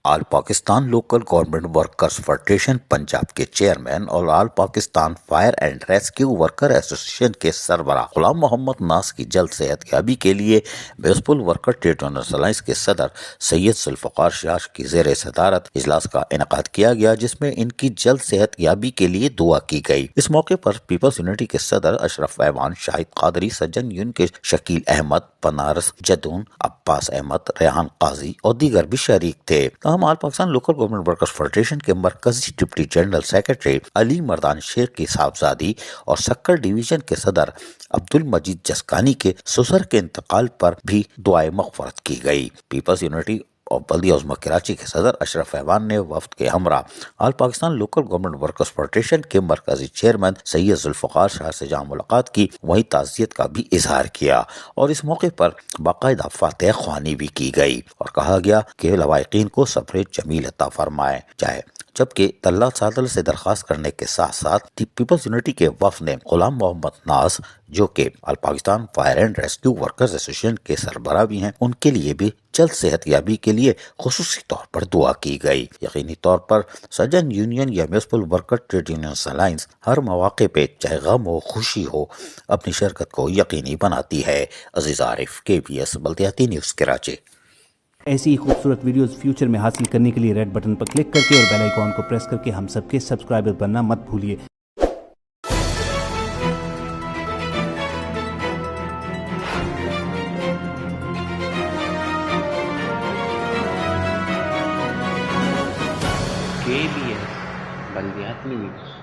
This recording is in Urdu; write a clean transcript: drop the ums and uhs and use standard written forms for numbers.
آل Pakistan local government workers federation Punjab کے چیئرمین اور all Pakistan fire and rescue worker association کے سربراہ غلام محمد ناز کی جلد صحت یابی کے لیے municipal worker trade union alliance کے صدر سید ذوالفقار شاہ کی زیر صدارت اجلاس کا انعقاد کیا گیا، جس میں ان کی جلد صحت یابی کے لیے دعا کی گئی۔ اس موقع پر پیپلز یونٹی کے صدر اشرف ایوان، شاہد قادری، سجن یون کے شکیل احمد، بنارس جدون، عباس احمد، ریحان قاضی اور دیگر بھی شریک تھے۔ تاہم all Pakistan local government workers federation کے مرکزی deputy general secretary Ali Mardan Sheikh کی صاحبزادی اور سکر ڈویژن کے صدر عبدالمجید جسکانی کے سسر کے انتقال پر بھی دعائے مغفرت کی گئی۔ پیپلز یونٹی اور بلدیہ عظمیٰ کراچی کے صدر اشرف ایوان نے وفد کے ہمراہ all Pakistan local government workers federation کے مرکزی چیئرمین سید ذوالفقار شاہ سے جہاں ملاقات کی، وہیں تعزیت کا بھی اظہار کیا اور اس موقع پر باقاعدہ فاتحہ خوانی بھی کی گئی اور کہا گیا کہ لوائقین کو صبر جمیل عطا فرمائے جائے، جبکہ اللہ تعالی سے درخواست کرنے کے ساتھ ساتھ پیپلز یونٹی کے وفد نے غلام محمد ناز، جو کہ all Pakistan fire and rescue workers association کے سربراہ بھی ہیں، ان کے لیے بھی جلد صحت یابی کے لیے خصوصی طور پر دعا کی گئی۔ یقینی طور پر سجن یونین یا municipal worker trade union alliance ہر مواقع پہ چاہے غم ہو خوشی ہو اپنی شرکت کو یقینی بناتی ہے۔ عزیز عارف، KBS بلدیاتی نیوز کراچی۔ ایسی ہی خوبصورت ویڈیوز فیوچر میں حاصل کرنے کے لیے ریڈ بٹن پر کلک کر کے اور بیل آئیکن کو پریس کر کے ہم سب کے سبسکرائبر بننا مت بھولیے۔ KBS بلدیاتی نیوز۔